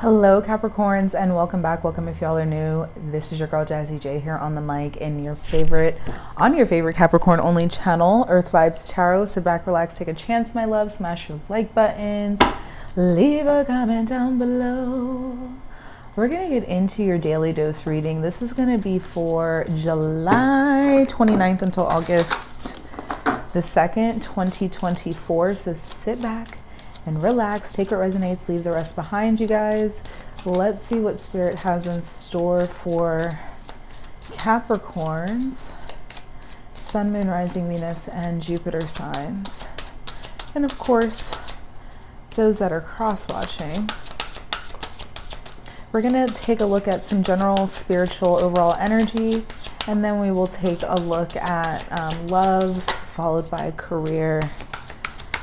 Hello Capricorns, and welcome back. Welcome if y'all are new. This is your girl Jazzy J here on the mic in on your favorite Capricorn only channel, Earth Vibes Tarot. Sit back, relax, take a chance, my love. Smash your like buttons. Leave a comment down below. We're gonna get into your daily dose reading. This is gonna be for July 29th until August the 2nd, 2024. So sit back and relax, take what resonates, leave the rest behind, you guys. Let's see what Spirit has in store for Capricorns, Sun, Moon, Rising, Venus, and Jupiter signs. And of course, those that are cross-watching. We're gonna take a look at some general spiritual overall energy, and then we will take a look at love, followed by career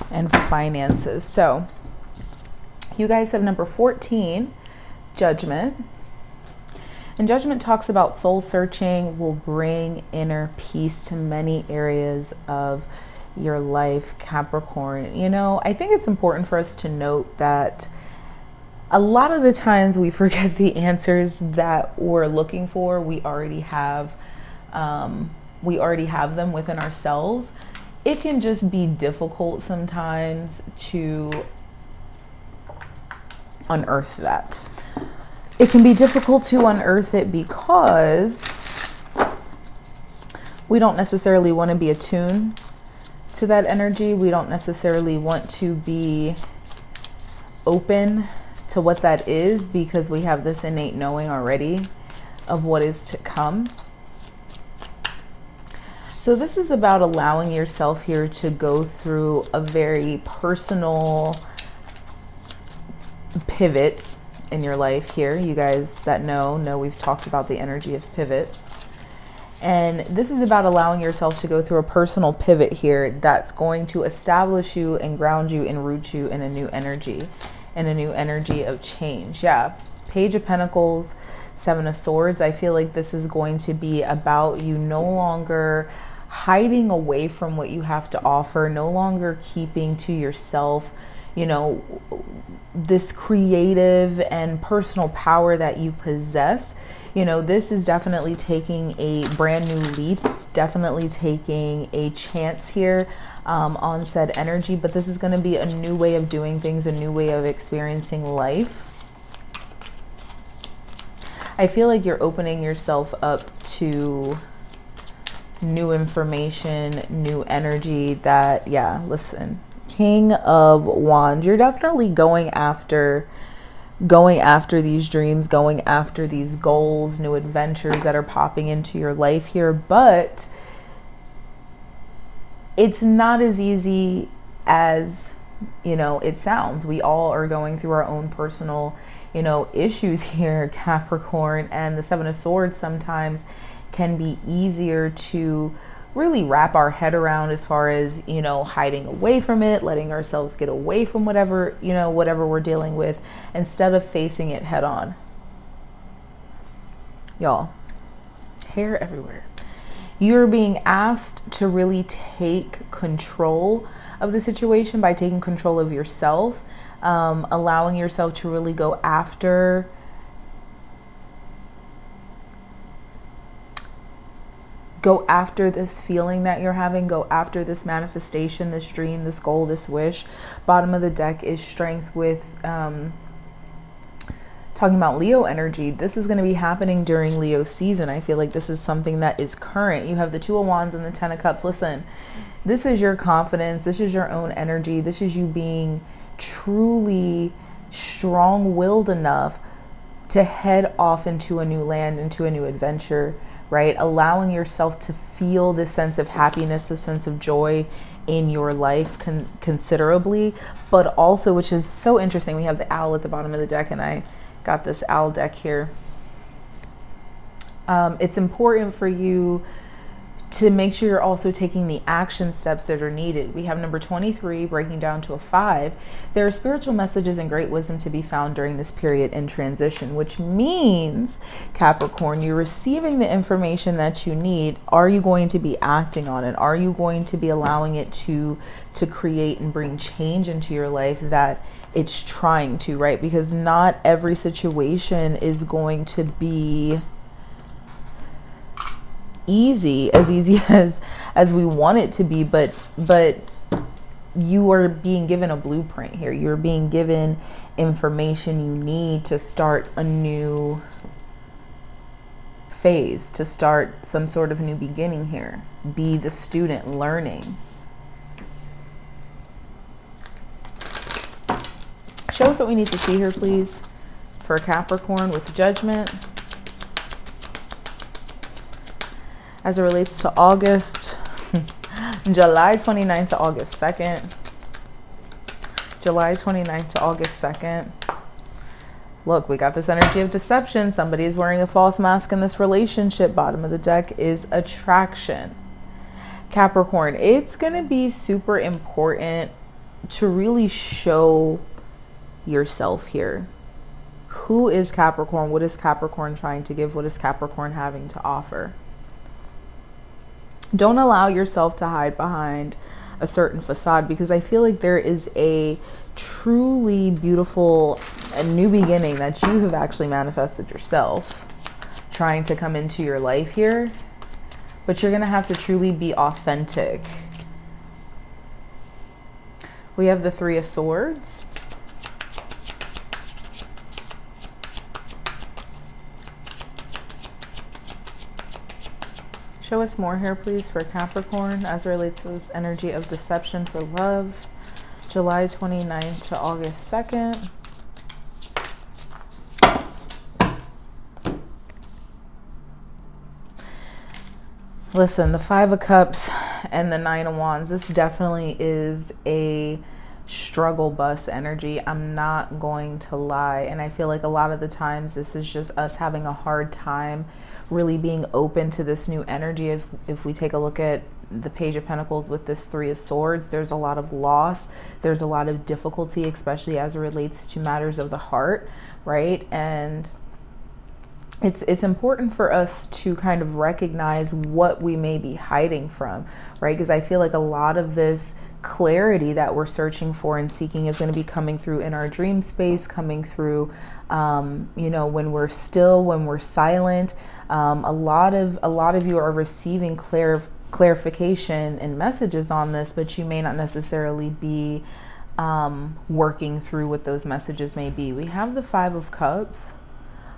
and finances. So you guys have number 14, Judgment. And Judgment talks about soul searching will bring inner peace to many areas of your life, Capricorn. You know, I think it's important for us to note that a lot of the times we forget the answers that we're looking for. We already have them within ourselves. It can just be difficult sometimes to unearth that. It can be difficult to unearth it because we don't necessarily want to be attuned to that energy. We don't necessarily want to be open to what that is because we have this innate knowing already of what is to come. So this is about allowing yourself here to go through a very personal pivot in your life here. You guys that know we've talked about the energy of pivot. And this is about allowing yourself to go through a personal pivot here that's going to establish you and ground you and root you in a new energy, of change. Yeah, Page of Pentacles, Seven of Swords. I feel like this is going to be about you no longer hiding away from what you have to offer, no longer keeping to yourself, you know, this creative and personal power that you possess. You know, this is definitely taking a brand new leap, definitely taking a chance here on said energy, but this is going to be a new way of doing things, a new way of experiencing life. I feel like you're opening yourself up to new information, new energy that, yeah, listen, King of Wands, you're definitely going after these dreams, going after these goals, new adventures that are popping into your life here, but it's not as easy as, you know, it sounds. We all are going through our own personal, you know, issues here, Capricorn, and the Seven of Swords sometimes can be easier to really wrap our head around as far as, you know, hiding away from it, letting ourselves get away from whatever we're dealing with instead of facing it head on. Y'all, hair everywhere. You're being asked to really take control of the situation by taking control of yourself, allowing yourself to really go after this feeling that you're having, go after this manifestation, this dream, this goal, this wish. Bottom of the deck is Strength with talking about Leo energy. This is going to be happening during Leo season. I feel like this is something that is current. You have the Two of Wands and the Ten of Cups. Listen, this is your confidence. This is your own energy. This is you being truly strong-willed enough to head off into a new land, into a new adventure, right? Allowing yourself to feel this sense of happiness, this sense of joy in your life considerably, but also, which is so interesting, we have the owl at the bottom of the deck, and I got this owl deck here. It's important for you to make sure you're also taking the action steps that are needed. We have number 23 breaking down to a 5. There are spiritual messages and great wisdom to be found during this period in transition, which means, Capricorn, you're receiving the information that you need. Are you going to be acting on it? Are you going to be allowing it to create and bring change into your life that it's trying to, right? Because not every situation is going to be easy as we want it to be, but you are being given a blueprint here. You're being given information you need to start a new phase, to start some sort of new beginning here. Be the student learning. Show us what we need to see here, please, for Capricorn with Judgment as it relates to August. July 29th to August 2nd. July 29th to August 2nd. Look, we got this energy of deception. Somebody is wearing a false mask in this relationship. Bottom of the deck is attraction. Capricorn, it's going to be super important to really show yourself here. Who is Capricorn? What is Capricorn trying to give? What is Capricorn having to offer? Don't allow yourself to hide behind a certain facade, because I feel like there is a truly beautiful new beginning that you have actually manifested yourself trying to come into your life here, but you're going to have to truly be authentic. We have the Three of Swords. Show us more here, please, for Capricorn as it relates to this energy of deception for love. July 29th to August 2nd. Listen, the Five of Cups and the Nine of Wands, this definitely is a struggle bus energy. I'm not going to lie. And I feel like a lot of the times this is just us having a hard time really being open to this new energy. If we take a look at the Page of Pentacles with this Three of Swords, there's a lot of loss. There's a lot of difficulty, especially as it relates to matters of the heart, right? And it's important for us to kind of recognize what we may be hiding from, right? Because I feel like a lot of this clarity that we're searching for and seeking is going to be coming through in our dream space, coming through, you know, when we're still, when we're silent. A lot of you are receiving clarification and messages on this, but you may not necessarily be working through what those messages may be. We have the Five of Cups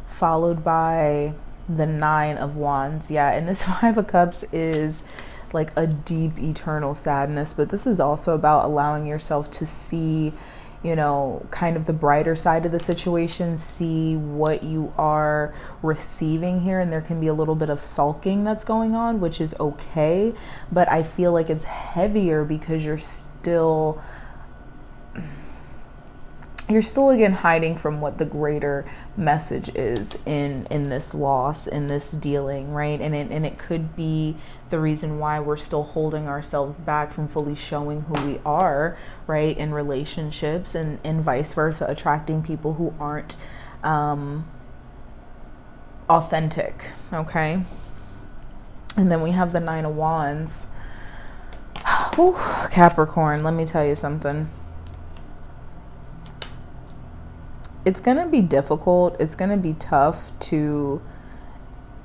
followed by the Nine of Wands. Yeah, and this Five of Cups is like a deep eternal sadness, but this is also about allowing yourself to see, you know, kind of the brighter side of the situation, see what you are receiving here. And there can be a little bit of sulking that's going on, which is okay, but I feel like it's heavier because you're still again hiding from what the greater message is in this loss, in this dealing, right? And it could be the reason why we're still holding ourselves back from fully showing who we are, right, in relationships, and vice versa, attracting people who aren't authentic, okay? And then we have the Nine of Wands. Whew, Capricorn, let me tell you something. It's going to be difficult. It's going to be tough to,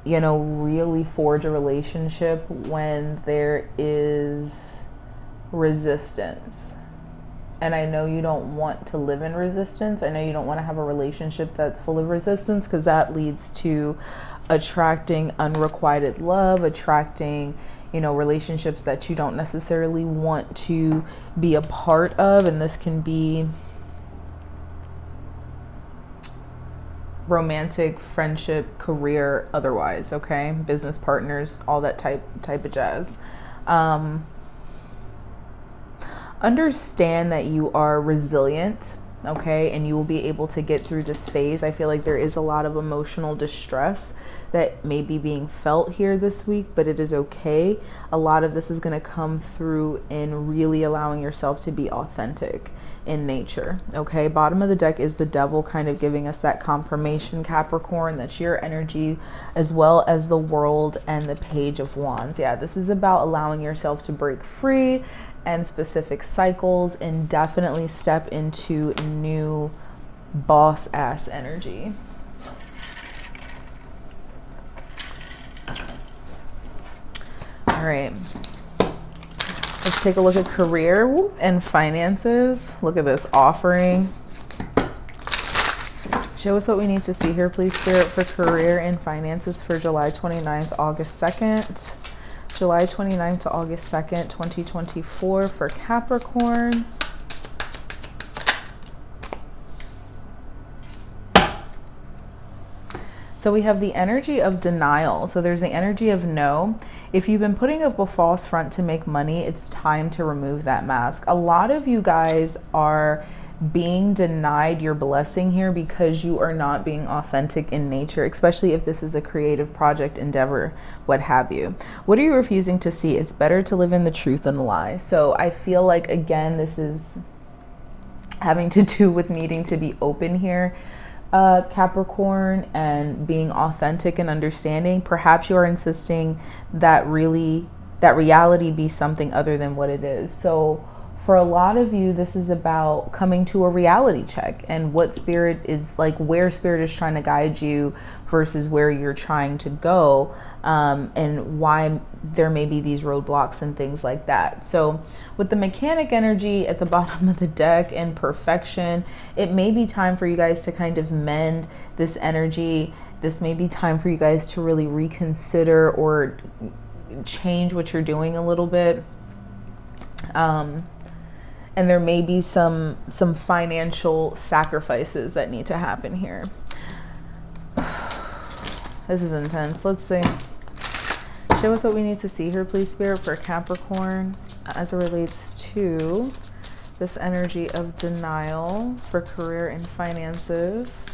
you know, really forge a relationship when there is resistance. And I know you don't want to live in resistance. I know you don't want to have a relationship that's full of resistance, because that leads to attracting unrequited love, attracting, you know, relationships that you don't necessarily want to be a part of. And this can be romantic, friendship, career, otherwise, okay? Business partners, all that type of jazz. Understand that you are resilient, okay? And you will be able to get through this phase. I feel like there is a lot of emotional distress that may be being felt here this week, but it is okay. A lot of this is going to come through in really allowing yourself to be authentic in nature, okay? Bottom of the deck is the Devil, kind of giving us that confirmation, Capricorn, that's your energy, as well as the World and the Page of Wands. Yeah, this is about allowing yourself to break free and specific cycles, and definitely step into new boss ass energy. All right, let's take a look at career and finances. Look at this offering. Show us what we need to see here, please, Spirit, for career and finances for July 29th, August 2nd. July 29th to August 2nd, 2024 for Capricorns. So we have the energy of denial. So there's the energy of no. If you've been putting up a false front to make money, it's time to remove that mask. A lot of you guys are being denied your blessing here because you are not being authentic in nature, especially if this is a creative project, endeavor, what have you. What are you refusing to see? It's better to live in the truth than the lie. So I feel like, again, this is having to do with needing to be open here, Capricorn, and being authentic and understanding. Perhaps you are insisting that reality be something other than what it is. So for a lot of you, this is about coming to a reality check and what spirit is like, where spirit is trying to guide you versus where you're trying to go, and why there may be these roadblocks and things like that. So with the mechanic energy at the bottom of the deck and perfection, it may be time for you guys to kind of mend this energy. This may be time for you guys to really reconsider or change what you're doing a little bit. And there may be some financial sacrifices that need to happen here. This is intense. Let's see. Show us what we need to see here, please, Spirit, for Capricorn as it relates to this energy of denial for career and finances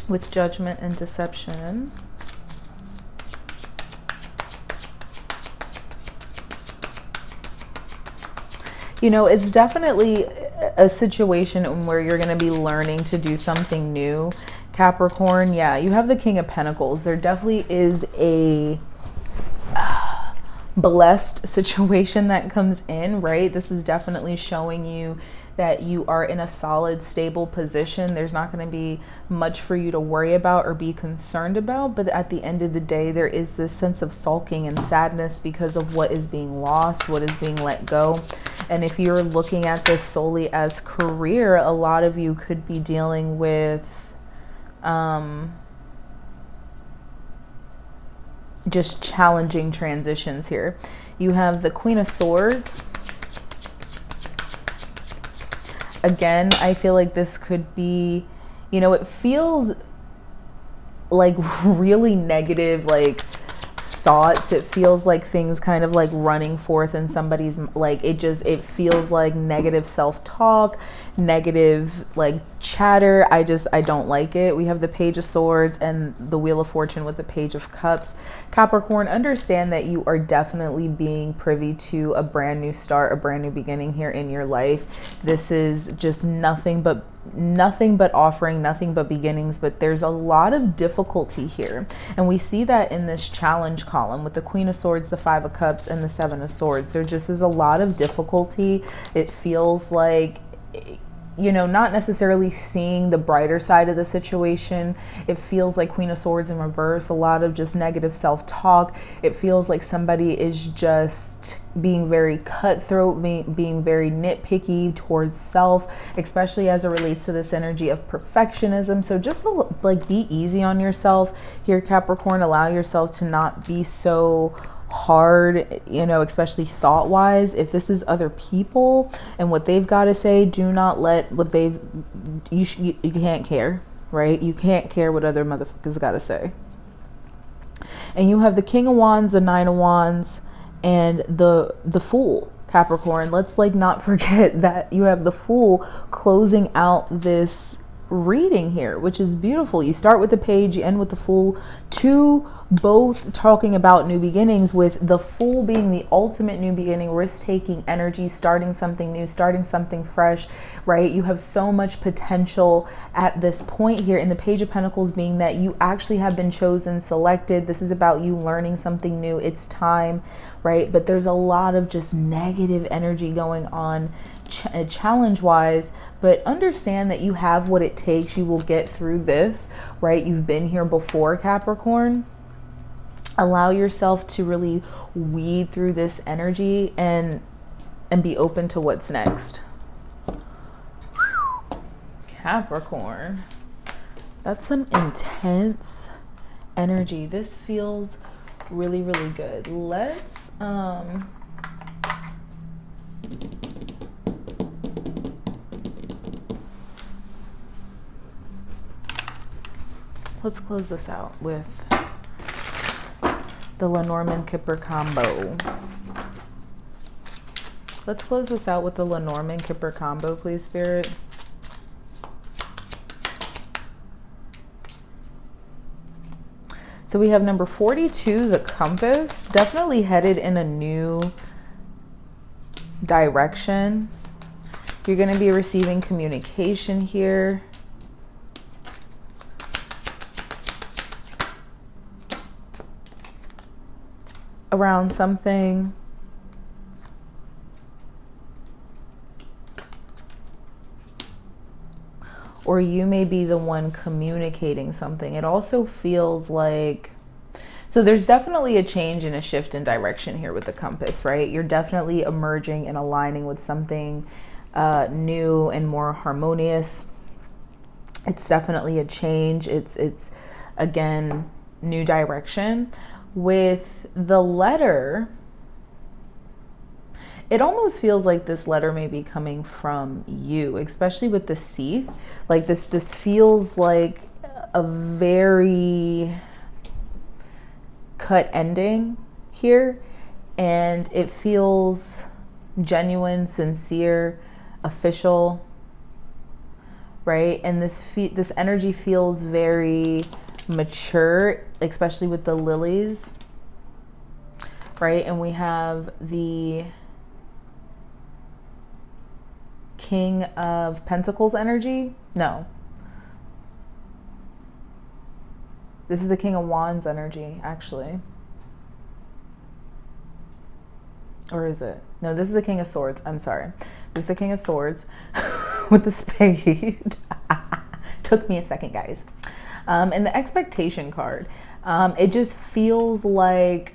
with judgment and deception. You know, it's definitely a situation where you're going to be learning to do something new, Capricorn. Yeah, you have the King of Pentacles. There definitely is a blessed situation that comes in, right? This is definitely showing you that you are in a solid, stable position. There's not going to be much for you to worry about or be concerned about. But at the end of the day, there is this sense of sulking and sadness because of what is being lost, what is being let go. And if you're looking at this solely as career, a lot of you could be dealing with just challenging transitions here. You have the Queen of Swords. Again, I feel like this could be, you know, it feels like really negative, like thoughts. It feels like things kind of like running forth in somebody's, like, it feels like negative self-talk, negative like chatter. I don't like it. We have the Page of Swords and the Wheel of Fortune with the Page of Cups. Capricorn, understand that you are definitely being privy to a brand new start, a brand new beginning here in your life. This is just nothing but offering, nothing but beginnings, but there's a lot of difficulty here. And we see that in this challenge column with the Queen of Swords, the Five of Cups, and the Seven of Swords. There just is a lot of difficulty. It feels like, you know, not necessarily seeing the brighter side of the situation. It feels like Queen of Swords in reverse, a lot of just negative self-talk. It feels like somebody is just being very cutthroat, being very nitpicky towards self, especially as it relates to this energy of perfectionism. So just like be easy on yourself here, Capricorn. Allow yourself to not be so hard, you know, especially thought wise. If this is other people and what they've got to say, do not let what you can't care, right? You can't care what other motherfuckers got to say. And you have the King of Wands, the Nine of Wands, and the Fool, Capricorn. Let's like not forget that you have the Fool closing out this reading here, which is beautiful. You start with the page, you end with the Fool, two both talking about new beginnings, with the Fool being the ultimate new beginning, risk-taking energy, starting something new, starting something fresh, right? You have so much potential at this point here, and the Page of Pentacles being that you actually have been chosen, selected. This is about you learning something new. It's time, right? But there's a lot of just negative energy going on challenge wise, but understand that you have what it takes. You will get through this, right? You've been here before, Capricorn. Allow yourself to really weed through this energy and be open to what's next. Capricorn, that's some intense energy. This feels really, really good. Let's close this out with the Lenormand-Kipper combo. Let's close this out with the Lenormand-Kipper combo, please, Spirit. So we have number 42, the Compass, definitely headed in a new direction. You're going to be receiving communication here. Around something. Or you may be the one communicating something. It also feels like, so there's definitely a change and a shift in direction here with the Compass, right? You're definitely emerging and aligning with something new and more harmonious. It's definitely a change. It's again, new direction. With the letter, it almost feels like this letter may be coming from you, especially with the Seath. Like this feels like a very cut ending here, and it feels genuine, sincere, official, right? And this energy feels very mature, especially with the lilies, right? And we have the King of Pentacles energy. No, this is the King of Wands energy, actually. Or is it? No, this is the King of Swords. I'm sorry. This is the King of Swords with the spade. Took me a second, guys. And the Expectation card, it just feels like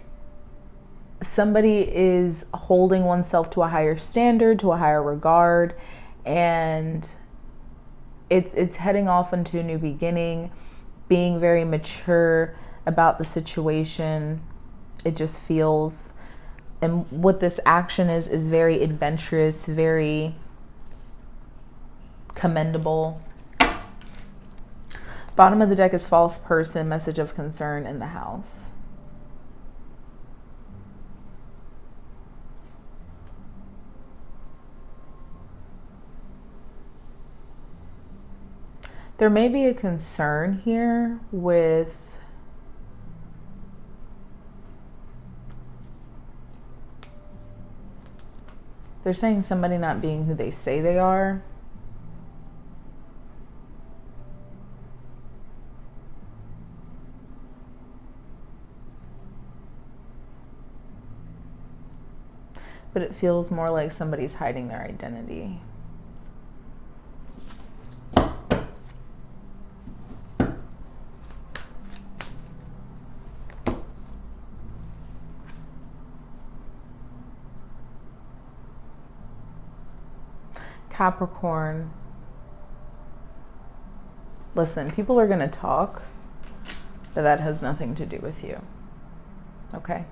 somebody is holding oneself to a higher standard, to a higher regard, and it's heading off into a new beginning, being very mature about the situation. It just feels, and what this action is very adventurous, very commendable. Bottom of the deck is False Person, message of concern in the house. There may be a concern here with they're saying somebody not being who they say they are. But it feels more like somebody's hiding their identity. Capricorn, listen, people are going to talk, but that has nothing to do with you. Okay?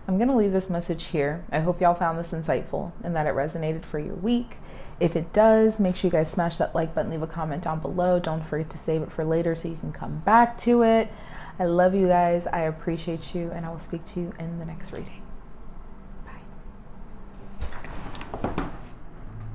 I'm going to leave this message here. I hope y'all found this insightful and that it resonated for your week. If it does, make sure you guys smash that like button, leave a comment down below. Don't forget to save it for later so you can come back to it. I love you guys. I appreciate you, and I will speak to you in the next reading.